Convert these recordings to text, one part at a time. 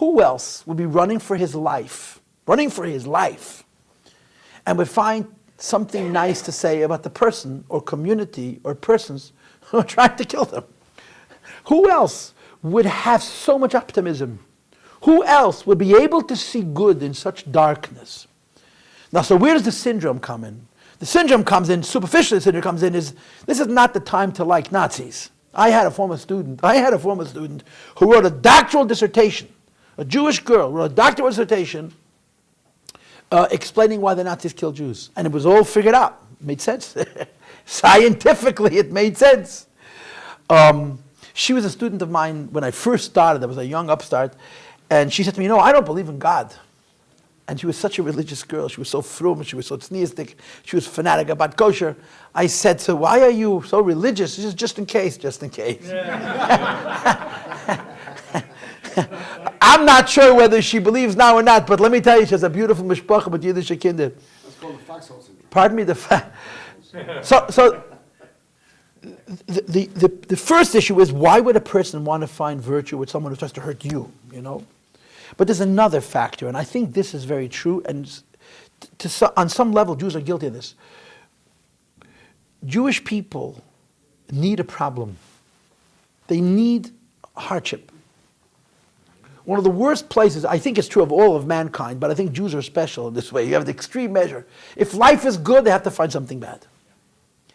Who else would be running for his life, and would find something nice to say about the person or community or persons who are trying to kill them? Who else would have so much optimism? Who else would be able to see good in such darkness? Now, so where does the syndrome come in? The syndrome comes in, superficially the syndrome comes in, is this is not the time to like Nazis. I had a former student who wrote a doctoral dissertation, a Jewish girl wrote a doctoral dissertation explaining why the Nazis killed Jews. And it was all figured out. It made sense. Scientifically, it made sense. She was a student of mine when I first started. I was a young upstart. And she said to me, I don't believe in God. And she was such a religious girl. She was so frum, she was so tzniistic, she was fanatic about kosher. I said to her, why are you so religious? She says, just in case. Yeah. I'm not sure whether she believes now or not, but let me tell you, she has a beautiful mishpacha with Yiddish kinder. That's called the foxhole syndrome. Pardon me, So the first issue is, why would a person want to find virtue with someone who tries to hurt you, But there's another factor, and I think this is very true, and on some level, Jews are guilty of this. Jewish people need a problem. They need hardship. One of the worst places, I think it's true of all of mankind, but I think Jews are special in this way. You have the extreme measure. If life is good, they have to find something bad.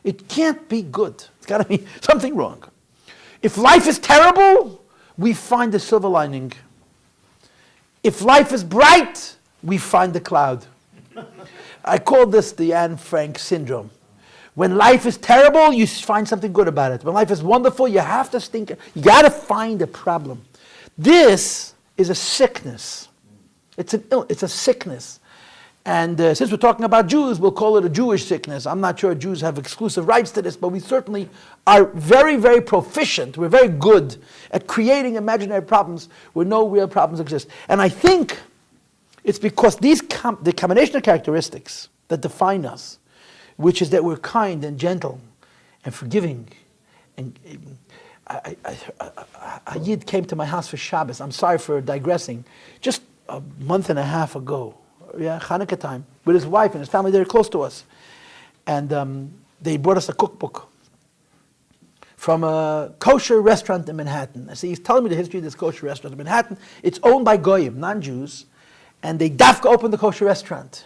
It can't be good. It's got to be something wrong. If life is terrible, we find the silver lining. If life is bright, we find the cloud. I call this the Anne Frank syndrome. When life is terrible, you find something good about it. When life is wonderful, you have to think, you got to find a problem. This is a sickness. It's a sickness. And since we're talking about Jews, we'll call it a Jewish sickness. I'm not sure Jews have exclusive rights to this, but we certainly are very, very proficient. We're very good at creating imaginary problems where no real problems exist. And I think it's because the combination of characteristics that define us, which is that we're kind and gentle and forgiving. And a Yid came to my house for Shabbos. I'm sorry for digressing. Just a month and a half ago, Hanukkah time, with his wife and his family. They're close to us. And they brought us a cookbook from a kosher restaurant in Manhattan. I see, he's telling me the history of this kosher restaurant in Manhattan. It's owned by Goyim, non-Jews. And they dafka opened the kosher restaurant.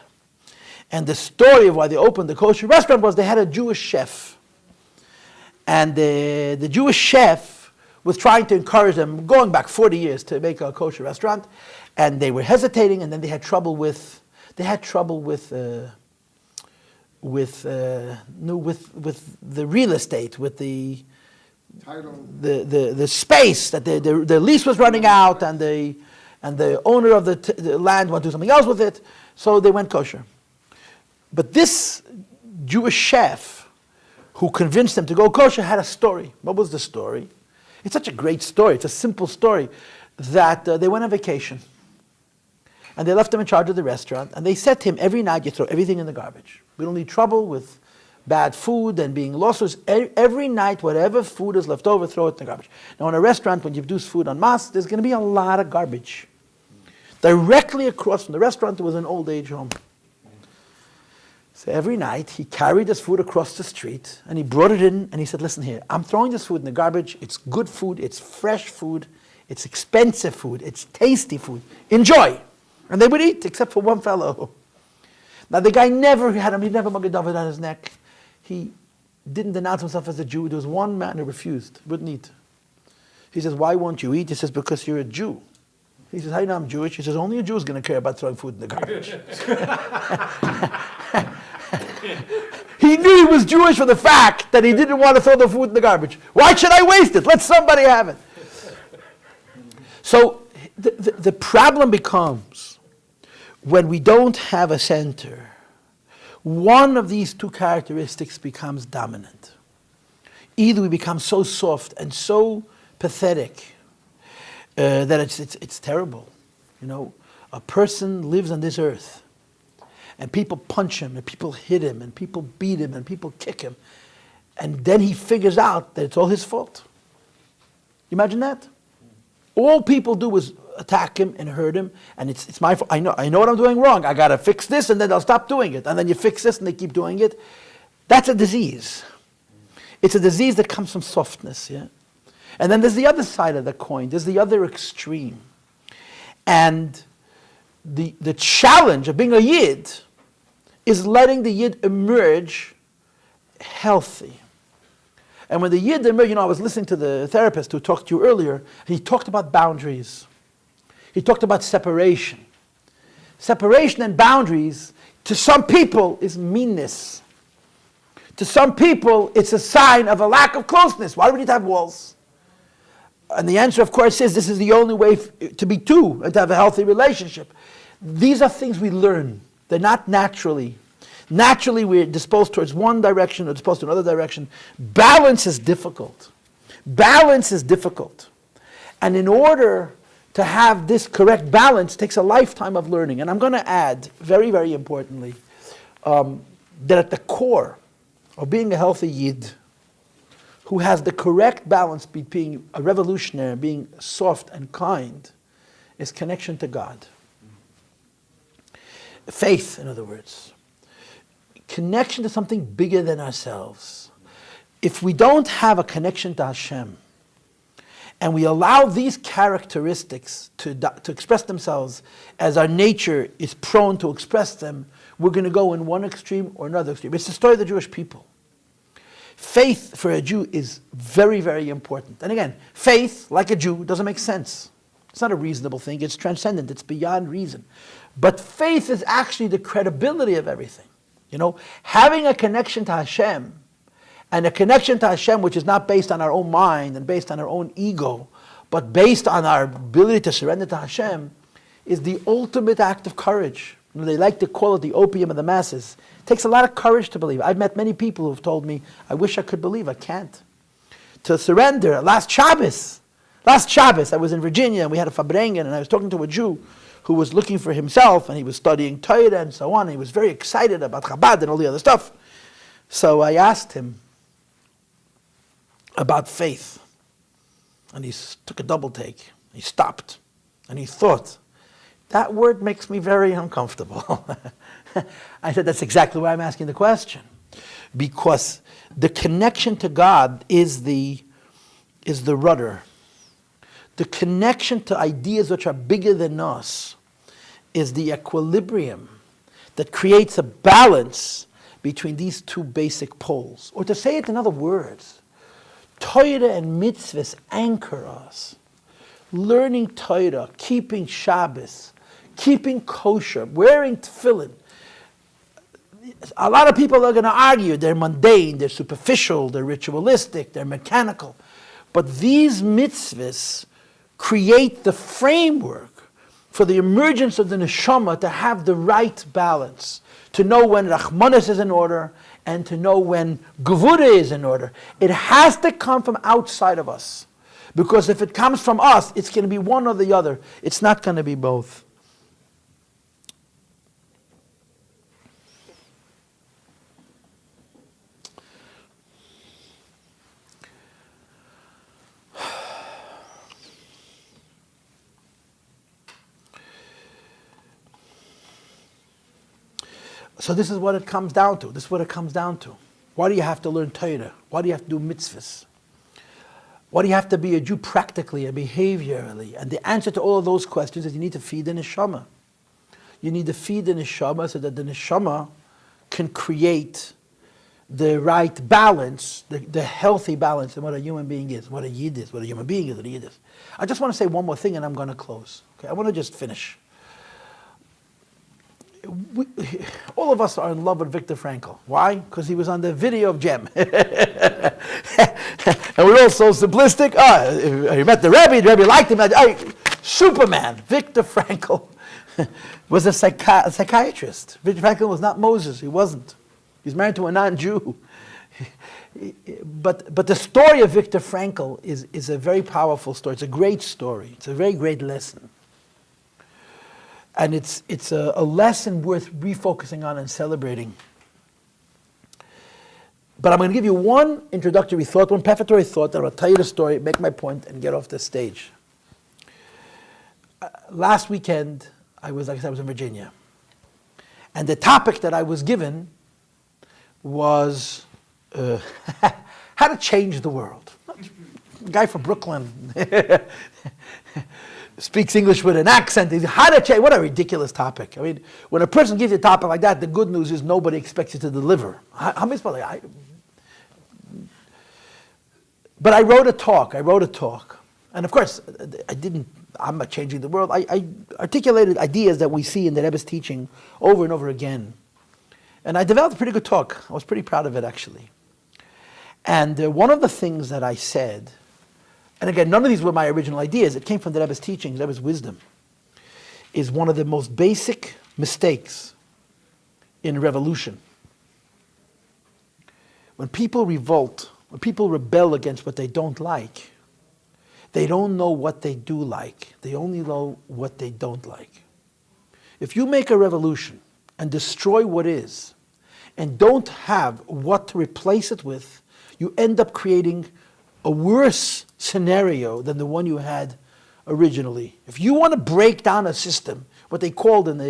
And the story of why they opened the kosher restaurant was they had a Jewish chef. And the Jewish chef was trying to encourage them, going back 40 years, to make a kosher restaurant. And they were hesitating, and then they had trouble with the real estate, with the Title. the space that the lease was running out, and the owner of the land wanted to do something else with it, so they went kosher. But this Jewish chef who convinced them to go kosher had a story. What was the story? It's such a great story. It's a simple story that they went on vacation. And they left him in charge of the restaurant. And they said to him, every night you throw everything in the garbage. We don't need trouble with bad food and being lost. Every night, whatever food is left over, throw it in the garbage. Now in a restaurant, when you produce food en masse, there's going to be a lot of garbage. Directly across from the restaurant, there was an old age home. So every night, he carried this food across the street, and he brought it in, and he said, listen here, I'm throwing this food in the garbage. It's good food. It's fresh food. It's expensive food. It's tasty food. Enjoy. And they would eat, except for one fellow. Now, the guy never had him. He never mugged David on his neck. He didn't denounce himself as a Jew. There was one man who refused, wouldn't eat. He says, why won't you eat? He says, because you're a Jew. He says, how do you know I'm Jewish? He says, only a Jew is going to care about throwing food in the garbage. He knew he was Jewish for the fact that he didn't want to throw the food in the garbage. Why should I waste it? Let somebody have it. So the problem becomes when we don't have a center, one of these two characteristics becomes dominant. Either we become so soft and so pathetic that it's terrible. A person lives on this earth, and people punch him, and people hit him, and people beat him, and people kick him, and then he figures out that it's all his fault. You imagine that? All people do is attack him and hurt him, and it's my fault. I know what I'm doing wrong. I got to fix this, and then they'll stop doing it. And then you fix this, and they keep doing it. That's a disease. It's a disease that comes from softness, yeah? And then there's the other side of the coin. There's the other extreme. And the challenge of being a Yid is letting the Yid emerge healthy. And when the Yid emerged, I was listening to the therapist who talked to you earlier, he talked about boundaries. He talked about separation. Separation and boundaries, to some people, is meanness. To some people, it's a sign of a lack of closeness. Why do we need to have walls? And the answer, of course, is this is the only way to be two and to have a healthy relationship. These are things we learn. They're not naturally. Naturally, we're disposed towards one direction or disposed to another direction. Balance is difficult. Balance is difficult. And in order to have this correct balance, it takes a lifetime of learning. And I'm going to add, very, very importantly, that at the core of being a healthy Yid, who has the correct balance between a revolutionary, being soft and kind, is connection to God. Faith, in other words. Connection to something bigger than ourselves. If we don't have a connection to Hashem, and we allow these characteristics to express themselves as our nature is prone to express them, we're going to go in one extreme or another extreme. It's the story of the Jewish people. Faith for a Jew is very, very important. And again, faith, like a Jew, doesn't make sense. It's not a reasonable thing. It's transcendent. It's beyond reason. But faith is actually the credibility of everything. Having a connection to Hashem, and a connection to Hashem which is not based on our own mind and based on our own ego, but based on our ability to surrender to Hashem, is the ultimate act of courage. They like to call it the opium of the masses. It takes a lot of courage to believe. I've met many people who have told me, I wish I could believe, I can't. To surrender. Last Shabbos, I was in Virginia and we had a fabrengen, and I was talking to a Jew who was looking for himself, and he was studying Torah and so on, and he was very excited about Chabad and all the other stuff. So I asked him about faith, and he took a double take. He stopped, and he thought, that word makes me very uncomfortable. I said, that's exactly why I'm asking the question. Because the connection to God is the rudder. The connection to ideas which are bigger than us is the equilibrium that creates a balance between these two basic poles. Or to say it in other words, Torah and mitzvahs anchor us. Learning Torah, keeping Shabbos, keeping kosher, wearing tefillin. A lot of people are going to argue they're mundane, they're superficial, they're ritualistic, they're mechanical. But these mitzvahs create the framework for the emergence of the neshama to have the right balance, to know when Rachmanis is in order and to know when Gevura is in order. It has to come from outside of us. Because if it comes from us, it's going to be one or the other. It's not going to be both. So this is what it comes down to. This is what it comes down to. Why do you have to learn Torah? Why do you have to do mitzvahs? Why do you have to be a Jew practically and behaviorally? And the answer to all of those questions is you need to feed the neshama. You need to feed the neshama so that the neshama can create the right balance, the healthy balance in what a human being is, what a Yid is, what a human being is, what a Yid is. I just want to say one more thing and I'm going to close. Okay, I want to just finish. All of us are in love with Viktor Frankl. Why? Because he was on the video of Jem. And we're all so simplistic. He met the Rebbe liked him. Superman. Viktor Frankl was a psychiatrist. Viktor Frankl was not Moses. He wasn't. He's married to a non-Jew. But the story of Viktor Frankl is a very powerful story. It's a great story. It's a very great lesson. And it's a lesson worth refocusing on and celebrating. But I'm going to give you one introductory thought, one prefatory thought, and I'll tell you the story, make my point, and get off the stage. last weekend, I was in Virginia. And the topic that I was given was how to change the world. A guy from Brooklyn speaks English with an accent. How to change, what a ridiculous topic. I mean, when a person gives you a topic like that, the good news is nobody expects you to deliver. How many people? But I wrote a talk. And of course, I'm not changing the world. I articulated ideas that we see in the Rebbe's teaching over and over again. And I developed a pretty good talk. I was pretty proud of it, actually. And one of the things that I said, and again, none of these were my original ideas, it came from the Rebbe's teachings, Rebbe's wisdom, is one of the most basic mistakes in revolution. When people revolt, when people rebel against what they don't like, they don't know what they do like. They only know what they don't like. If you make a revolution and destroy what is, and don't have what to replace it with, you end up creating a worse scenario than the one you had originally. If you want to break down a system, what they called in the